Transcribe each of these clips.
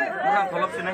Kurang kolok sini.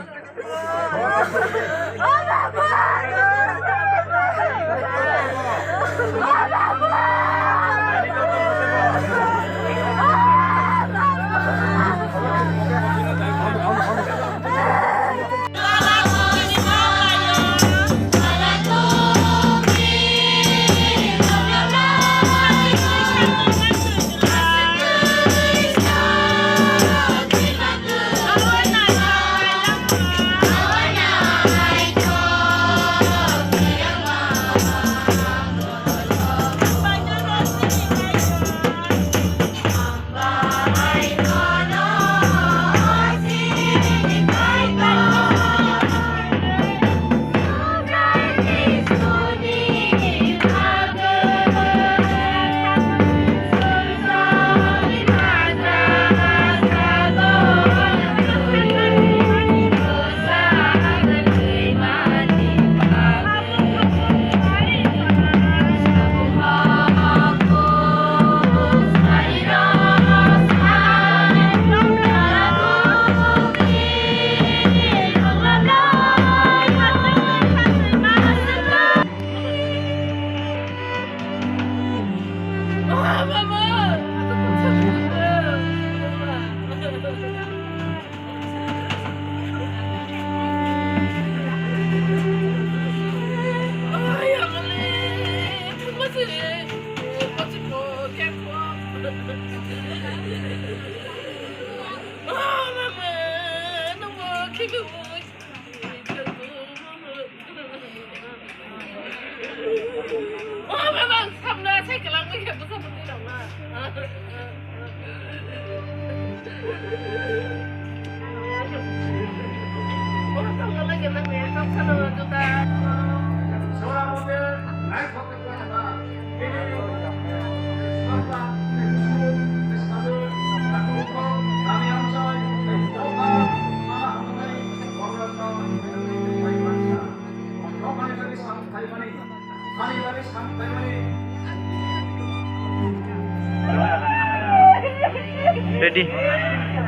Ready?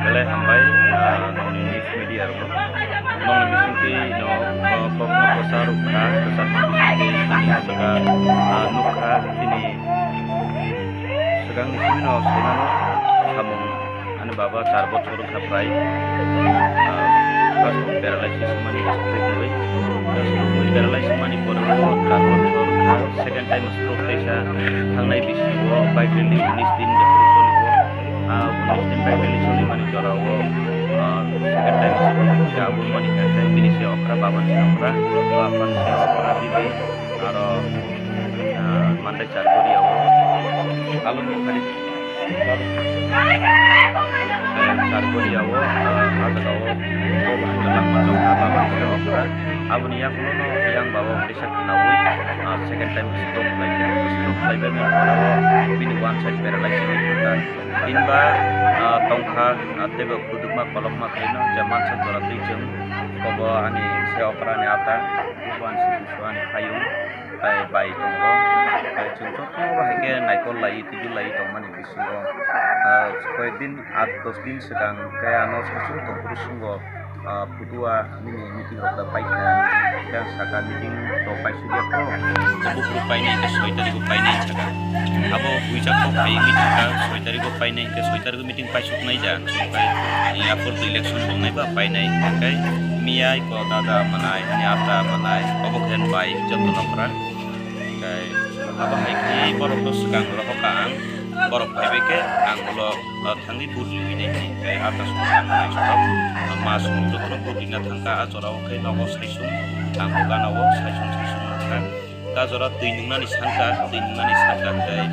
Boleh sampai news media ro. Nong bisunti no pasar ukha pasar bisunti jaga nukha ini. Sekarang di sini no senano samung ane baba 4 botol khaprai. First paralysis mani stroke hoy. Paralysis mani por 4 botol. Second time stroke desa thangnai bisiwo bibrally 19 din Muslim family soli mani jorawo second time jabu mani kata binisi okra baban okra baban okra bibi aro mandai chargori awo kalau kali chargori awo ada awo dalam macam baban okra abuni yang lono yang bawa desa kenawui second time stroke like bini one side paralysis dan inba tongkha tebe kudukma kolokma kaino jaman santorati jeng kobo ani se okra ni ata kuban suani khayung tai bai tongro tai chungcho kobo hake naikol lai tiju lai tongmani bisingo koedin 8-10 din sedang kaya no sesung tongkursungo Putua ini meeting of the paikna dan saka meeting to paisudia ko sabu rupai ni ke soitari ko pai nai jaga abo buicha ko pai mi jaga soitari ko pai nai ke soitari ko meeting paisuk nai ja pai ya for election dong nai ba pai nai kai miai ko dada manai ni ata manai abo khen pai joto nokra kai abo hai ki borok to segang ro kaang borok pai beke anglo thangi bulu ini kai atas nai stop masuk untuk kelompoknya tangka ajorau kai nogo saisung tangga nogo saisung kan kajora tinungan di sangka kai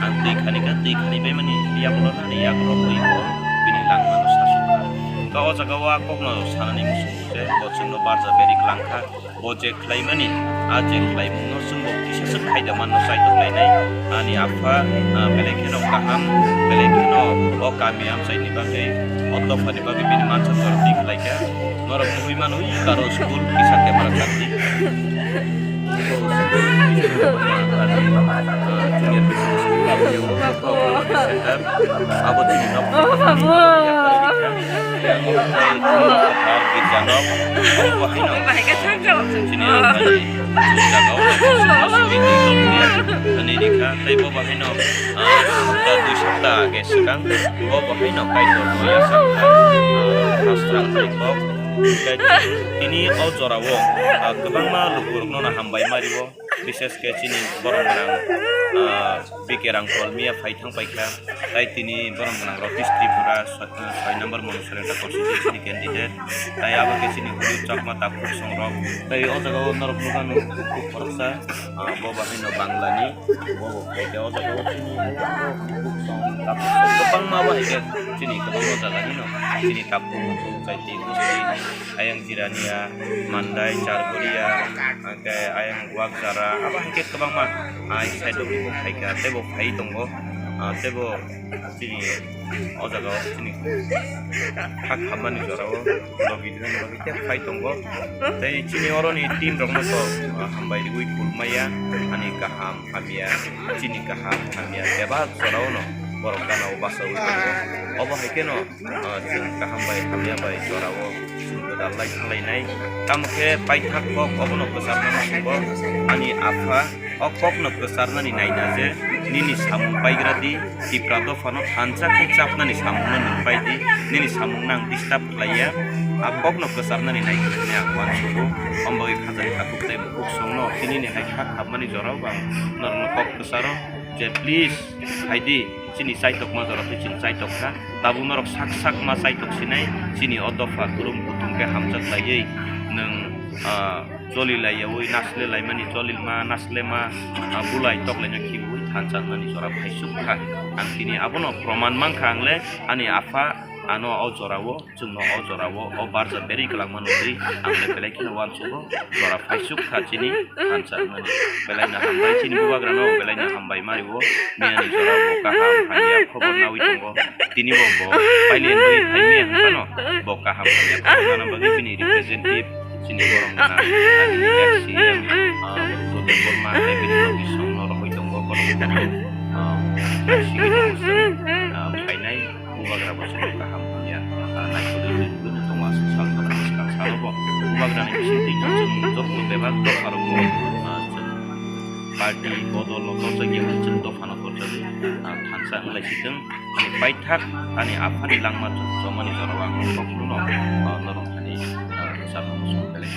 anti khani be mani dia bolona ni ya kro ibo binilang manusia suka kau jagawa kok no sanani musuh je boceng no barja beri langka boje klai mani aje klai no sungbo kisah sekai daman no sai to klai nai ani apa belekeno kaham belekeno o kami am sai ni bagai otto fadi bagi bin mansa torti klai ka maro bui manu karo school kisah ke marakati Abo Girjanok bahino Phải cái thang cậu. sini tadi jagaw suwi ani dikha tai bo bahino ta du sabta ge sekang bo bahino kai dor ya sakha hastrang taiko ini au jorawo kebangma lukurno na hambai maribo বিশেষ ke chini borong manang bikerang kolmia phaithang paikha tai tini borong manang rotis tripura 6 number monusare ta constituency candidate tai abo ke chini hulu chakma tapur songrok tai o jaga norok bukan korsa bo bahino banglani bo paike o jaga chini tapur kepang ma ba ke chini kepang o jaga ni no chini tapur tai ti gusti ayang jirania mandai chargoria ke ayang waksara apa hingke kebang mat ai sai do ko khai ka tebo phai tongo tebo sini o jaga sini hak habani jorao logi din logi te phai tongo tei chini oroni team rokno ko hambai ri ui pulmaya ani kaham hamia chini kaham hamia deba jorao no borok kana ubasa ui tongo obo hike no chini kaham bai hamia bai jorao dalai thalai nai tamke paithak kok obono besarna masbo ani afa okopno besarna ni naina je nini samung paigradi tiprado fano hancha ke chapna ni samung na paidi nini samung nang disturb laya akokno besarna ni nai ne akwan subu omboi khazari akuk te buk songno kini ni hai khak amani jorau bang norno kok besaro je please haidi chini saitok ma jorau chini saitok ka tabu norok sak sak ma saitok sinai chini odofa kurum ke hamjat layai neng joli layawoi nasle laimani jolil ma nasle ma bulai tok lenya kibui thanchan mani sora bhaisuk kha ang tini abono proman mangkha angle ani afa ano au jorawo jungno au jorawo o barja beri kelang manutri angle belai kina wan sugo jora bhaisuk kha chini thanchan mani belai na hambai chini buwagrano belai na hambai mariwo miani jorawo kaham hanya khobor nawi tongo tini bo paile ndoi thaime hano bo kaham hanya khobor na bagi bini representative sini borong na ani XCM zote borma lebih logi songno rohoi tongo borong na sini painai buwagra bosong kaham hanya naik kudu kudu tongo sal sekang salobo buwagra ni sintinya jok bebak dok arogo parti bodol loto segi mencen do fana korjali thansa nglai sideng ani paithak ani afani langma somani jorowang kokluno norong thani sama musuh bele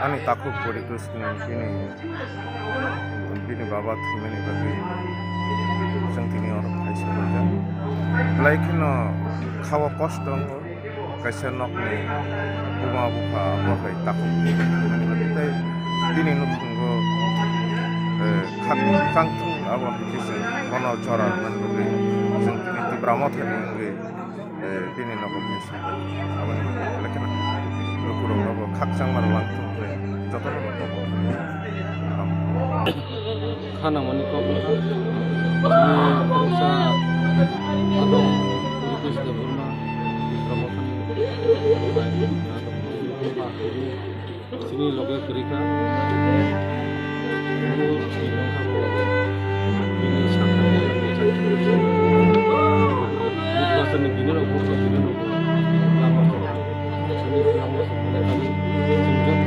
Ani takut pori terus bini baba thumeni bagi जों दिनै orang खायसे मोनजा लाइखनो खावा कष्ट दङ खायसे नखनि बुमा बुफा बहाय takut थुमनि दिनै नुथुंगो खांथुं आबा किसे मनो जरा मनबे जों दिनै तिब्रामा थनि दिनै नखौ खायसे आबा लेखना lukurok kakjang mar langtung jotono खाना माने कब फरायसा आदम police Debbarma promotion sini loge kerika ini sangat bukan gini loh bukan gini loh lama sini lama sebenarnya kali sejak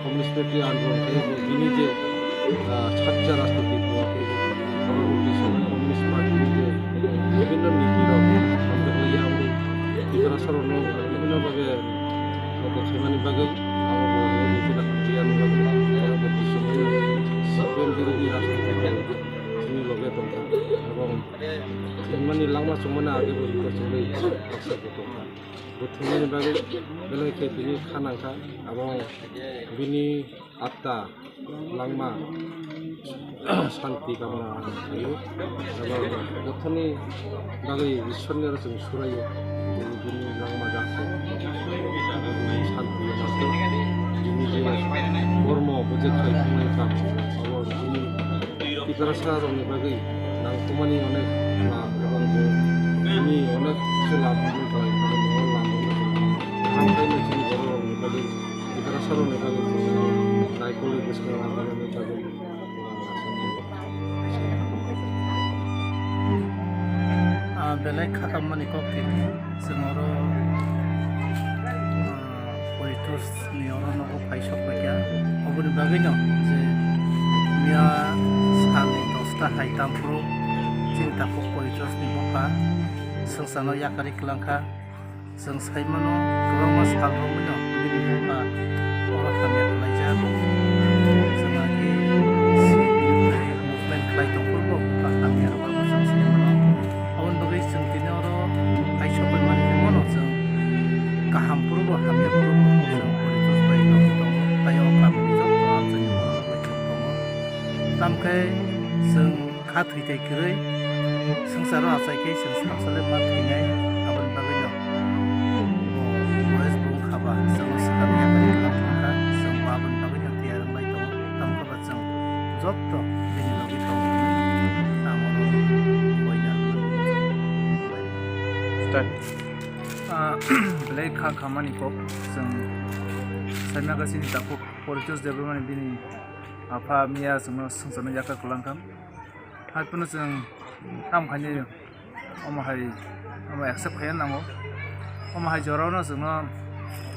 Komunis Parti आंदोलन kayak begini je ছাত্র রাজনীতি পরবর্তী সময় কমিউনিস্ট পার্টি যে বিভিন্ন নীতির বিকাশরণ বিভিন্নভাবে সেমানি বাগে নীতিরা পরবর্তী সময়ে সিপিএম বিরোধী রাজনীতি जोंनि लगे दंखा এবং সেমানি লাमा समना आगे बरिखौ जोंनि बाक्साखौ दंखा बुथुमनायनि बागै बेलेखे बिनि खानांखा এবং बिनि आत्ता लांमा शान्ति कामना थायो এবং गथ'नि बागै इसोरनि जों सुरायो बिनि लांमा जाखो शान्ति जाखो बिनि जे कर्म बुजेखाय खुंनायखा এবং बिनि पिकारासारनि बागै नांगौमानि अनेक लाभ এবং बिनि अनेक কিছু लाभ मोननो थाखाय न'आव लानानै ओंखायनो जोंनि बर' रावनि बागै पिकारासारनि बागै नायखौलि गोसोखांना लानानै बागै बेलेग खामानि कक्टिनि जोंरो परितोषनि अरन'खौ फायस'फैया अबनि बागैनो जे मिया साननि 10ता हायथामफ्रो चिन्ताखौ परितोषनि बफा संसानाव याकारि क्लांखा जों साइमानो गोबां मास खालामोनो बिनि बफा अरा खामिया खालायजा जोंहानि मुभमेन्ट खालाय दंफोरबो बफा खामिया अरा जों साइमानो अबन बागै जों दिनै अरा फायस'फै माने मोनो जों गाहामफोरबो खामियाफोरबो जों परितोष बाय दं तायाव खामिनि जों जोंनि बर' दं तामखाय जों खा थैथाय गोरै संसाराव आसायखाय जों सानसाले मा थैनाय आबाद बागैनो बयस बुं खाबा जों साखामिया खालामखा जों आबाद बागैनो तैयारलाय दं तामखाबा जों जत्त बिनि बागै दं आमरो बयना बेलेग खामानिखौ जों साइमागासिनो दाखौ परितोष देबरमानि बिनि आफा मिया जोंनो संसारनो याका खालामखां हायपुनो जों आमखायनो अमाहाय एक्सेप्ट खाया नांगौ अमाहाय जरावनो जोंनो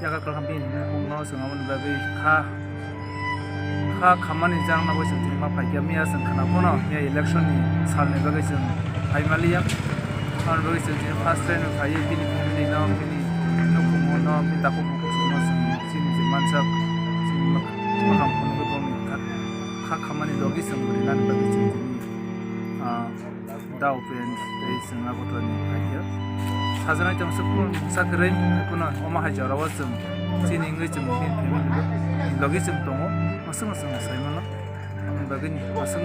याका खालामखां बिनि उनाव जों बागै खामानि जानांगौ जों दिनै मा फायगिया मिया जों खानाखौनो मिया इलेक्सननि सालनि बागै जों फायमालिया आरो बागै जों दिनै फार्स्ट टाइम फायो बिनि फेमिलि नाव बिनि न'खौ नाव बिनि दाखौ संनो जों जोंनि मानसिया जोंनि माखामखौनो गोबां खामानि लगे जों बोरैनानै बागै जों दिनै दाउ पेन दै जों आगतनि फायगिया साजानाय जों सबखौ साख्रै बेखौनो अमाहाय जरावा जों दिनै जों फेमिलि लगे जों दङ मासो मासो साइमानो बागैनि मासो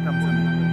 दाम जानाय